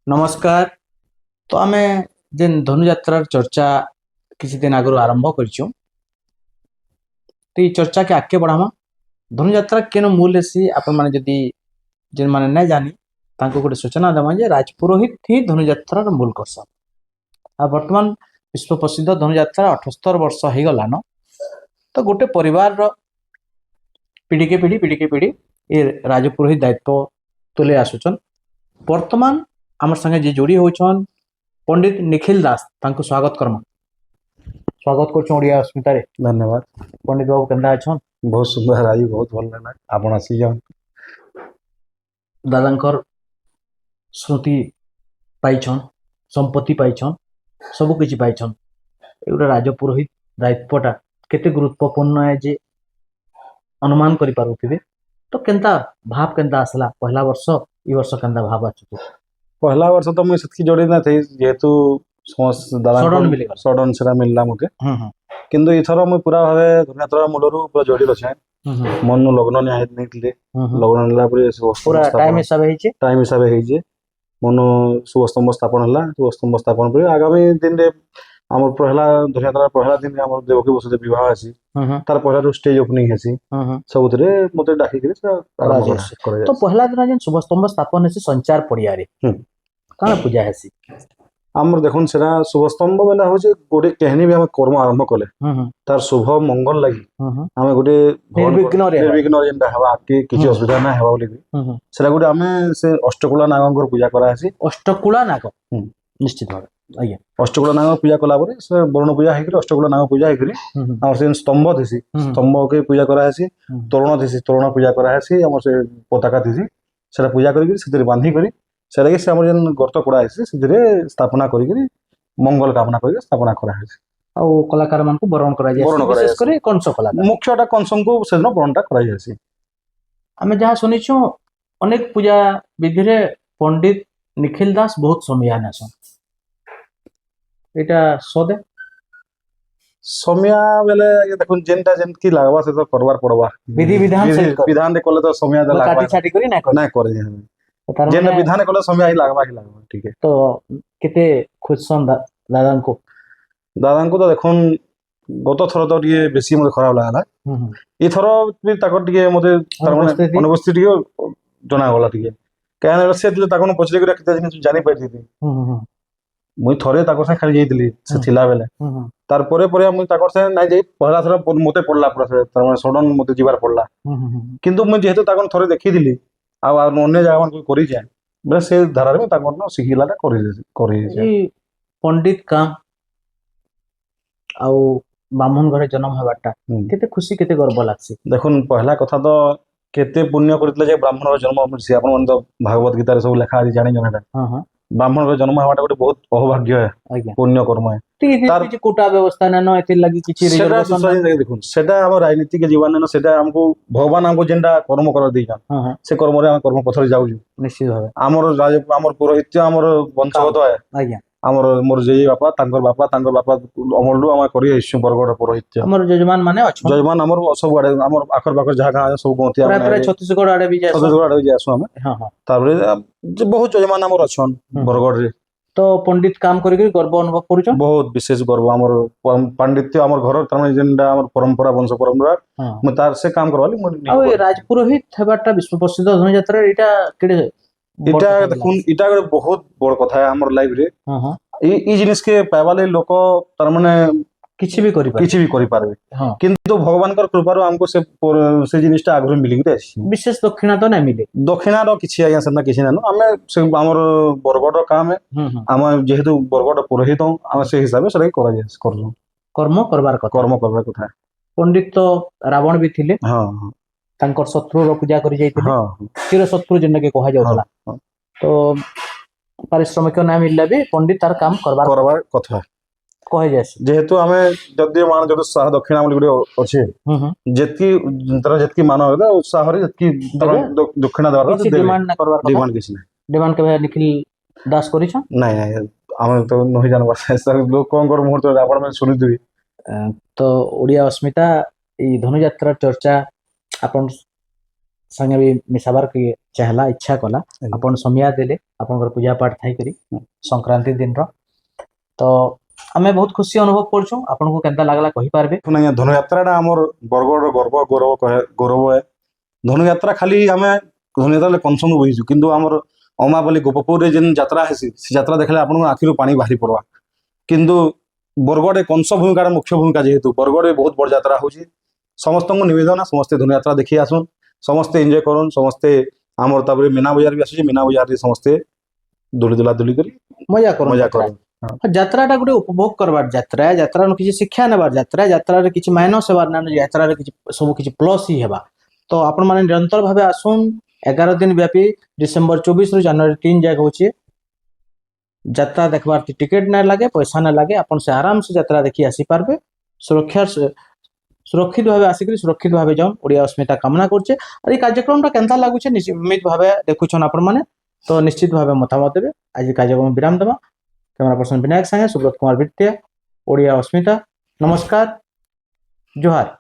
नमस्कार। तो आमे जेन धनुयात्रार चर्चा किसी दिन आगु आरंभ करछू। तो ये चर्चा के आगे बढ़ामा धनुयात्रा केन मूल हेसी आपण माने जदी जेन माने नै जानी तांको गोटे सूचना देमा जे राजपुरोहित ही धनुयात्रार मूल करसन। आ वर्तमान विश्व प्रसिद्ध धनुयात्रा 78 वर्ष हो गलान। तो गोटे परिवार रो पीढ़ी के पीढ़ी ये राजपुरोहित दायित्व तुले आसुचन। वर्तमान आमर संगे जे जोड़ी होछन पंडित निखिल दास तांको स्वागत करमा। स्वागत करछो ओडिया अस्मिता रे। धन्यवाद। पंडित बाबू केंदा अछन? बहुत सुंदर आज बहुत भल लगा आपण आसी जान दादांकर स्मृति पाइछन, संपत्ति पाइछन, सब किछि पाइछन। एगुटा राजपुरोहित दायित्वटा केते गुरुत्वपूर्ण है जे अनुमान करि पारुथिबे। तो केंता भाव केंता आसला पहला वर्ष ई वर्ष केंता भाव आछुती? पहला वर्ष तो मुझे सतकी जोड़ी ना थी जेहेतु समस्त दादा सडन मिलिगला। सडन सेरा मिलला मके किंतु इथर मुझे पूरा भावे धनुयात्रा मूलरू पूरा जोड़ी रछे मन लग्न न्याय नैतिले लग्न नेला पूरे पूरा टाइम हिसाब हेई जे मन सुस्तंभ स्थापन हला सुस्तंभ स्थापन पर आगामी दिन रे हमर पहला धनुयात्रा पहला दिन हमर देवकी वसुदेव विवाह आसी तार पहला स्टेज ओपनिंग हेसी सबुतरे मते डाकी करे करे। तो पहला दिन जेन शुभस्तंभ स्थापन हेसी संचार पड़िया रे काना पूजा हेसी आमर देखुन सेरा शुभस्तंभ बेला हो जे गोटे कहनी भी हम कर्म आरंभ कले तार शुभ मंगल लगी हमें गोटे निर्विघ्न जेनटा हवा के किछि असुविधा ना हवा बोली सेरा गोटे हमें से अष्टकुला नागंकर पूजा करा हेसी। अष्टकुला नाग निश्चित भाव आज्ञा अष्टकुला नाग पूजा कला परे से वरुण पूजा हेकरी अष्टकुला नाग पूजा हेकरी हमर से स्तंभ थिसी स्तंभ के पूजा करा हेसी तोरण थिसी तोरण पूजा करा हेसी हमर से पताका थिसी सेरा पूजा करी सेतिर बांधी करी सेरा के से हमर जन गर्त कोड़ा हेसी सेतिर स्थापना करी मंगल कामना करी स्थापना करा हेसी। आ कलाकार मान को वरण करा जाय विशेष करे कंस कलाकार मुख्यटा कंसं को सेदिन वरणटा करा जायसी। आमे जहाँ सुनिछु अनेक पूजा विधि रे पंडित निखिल दास बहुत समय आनसन एटा सदे समया बेले देखुन जेनटा जेन की लागबा से तो करबार पड़बा विधि विधान दे कोले तो समय दे लागबा काटी छाटी करी ना करे जेन विधान कोले समय ही लागबा ठीक है। तो केते खुशन दादा को तो देखुन गत थर तो टिके बेसी मते खराब लागला ई थर भी ताकर टिके मते तार माने अनुपस्थिति टिके जना गला टिके काहे से दिले ताकन पछले करे केते जिन जानि पाइथि मुई थरे ताकर से खाली जाइतली से थिला बेले तार परे परे मुई ताकर से नै जाई पहला थर मते पड़ला पूरा से तार माने सडन मते जीवार पड़ला किंतु मुई जेहेतु ताकन थरे देखि दिली आ अन्य जगह को करी जाय बे से धारा रे ताकन न सिखिलाटा करी ई पंडित काम आउ ब्राह्मण घरे जन्म हेबाटा केते खुशी केते गर्व लागसी। देखुन पहला कथा तो केते पुण्य करतले जे ब्राह्मण जन्म से आपण मन तो भागवत गीता रे सब लिखा आदि जानि जनाटा ब्राह्मण जन्म हेबाटा गोटे बहुत अहोभाग्य है पुण्य कर्म है तार कोटा व्यवस्था न एते लागि किछि रिजर्वेशन देखुन सेटा हम राजनीति के जीवन न सेटा हमको भगवान हमको जेंडा कर्म कर देइछन से कर्म रे हम कर्म पथर जाउजु निश्चित भाबे हमर पुरोहित हमर वंशगत है आज्ञा हमर मोर जेई बापा तांकर बापा अमरलु हम करी आइछु बरगड़ पुरोहित हमर जजमान माने अछि जजमान हमर सब आडे हमर आखर बाखर जहा गां सब गंती हमर छत्तीसगढ़ आडे भी जाय छत्तीसगढ़ आडे जासु हम हां तारबे बहुत जजमान हमर अछन बरगड़ रे तो पंडित काम करी गर्व अनुभव करूछ बहुत विशेष गर्व हमर पांडित्य हमर घर त जेंडा हमर परंपरा वंश परंपरा म तार से काम करवाली आ राजपुरोहित हेबाटा विश्व प्रसिद्ध धनुयात्रा एटा केडे इटा देखुन इटा बहुत बड़ कथा है हमर लाइफ रे ई जिनिस के पावाले लोक तार माने किछि भी करि पारबे किंतु भगवान कर कृपा रो हमको से जिनिसटा आग्रह मिली गते विशेष दक्षिणा तो नै मिले दक्षिणा रो किछि आया सना किछि ना हमें से हमर बरगड़ रो काम है हम जेहेतु बरगड़ पुरोहित हम से हिसाब से करा जाय कर्म करबार कथा पंडित तो रावण भी थिले हां तांकर शत्रु रो पूजा करि जाइथिले चिर शत्रु जने के कहा जाउतला तो पारिश्रमिक ना मिलला भी पंडित तार काम करबार कथा कहे जायसी जेहेतु हमें जदि मान जदि साह दक्षिणा बोली गुटे अछि जेतकी मान होता उत्साह रे जेतकी दक्षिणा देबार डिमांड ना करबार डिमांड किछ नै डिमांड के निखिल दास करि छ नै हम तो नहि जानबार लोग कोन कर मुहूर्त आपण में सुनि दिबी तो ओडिया अस्मिता ई धनुयात्रा चर्चा आपण संगे भी मिसाबार के चाहला इच्छा कला अपन समय देले अपन पूजा पाठ थाई करी संक्रांति दिन रो तो आमे बहुत खुशी अनुभव करछु आपन को केनता लागला कहि पारबे ना धनुयात्राटा आमर बरगढ़ गर्व गौरव कहे गौरव है धनुयात्रा खाली आमे धनुयात्रा कंसनु बहिछु किंतु आमर अमापल्ली गोपपुर जेन यात्रा हेसी से यात्रा देखले आपन आखिरु पानी बाहरी पड़वा किंतु बरगढ़ कंस भूमिकार मुख्य भूमिका जेहेतु बरगढ़ बहुत बड़ यात्रा होची समस्त को निवेदन समस्ते धनुयात्रा देखि आसुन समस्ते एंजॉय करन समस्ते आमर ताबरे मीना बाजार भी आसुची मीना बाजार रे समस्ते दुली दुला दुली करी मजा करन यात्राटा गोटे उपभोग करबार यात्रा यात्रा किसी शिक्षा नेबार यात्रा यात्रा किसी माइनस हेबार ना यात्रा सब किसी प्लस ही हेबा तो आपण माने निरंतर भावे आसुन 11 दिन व्यापी डिसेंबर 24 रु जनवरी 3 जाए होचे यात्रा देखबार टिकट ना लागे पैसा ना लागे अपन से आराम से यात्रा देखि आसी पारबे सुरक्षित भावे आसिक सुरक्षित भावे जाऊन ओडिया अस्मिता कामना करछे और ये कार्यक्रम केनता लागुचे निश्चित भावे देखुछन आपण माने तो निश्चित भावे मतामत देबे आज कार्यक्रम विराम देबा कैमरा पर्सन विनायक संगे सुब्रत कुमार भिट्टिया ओडिया अस्मिता नमस्कार जोहार।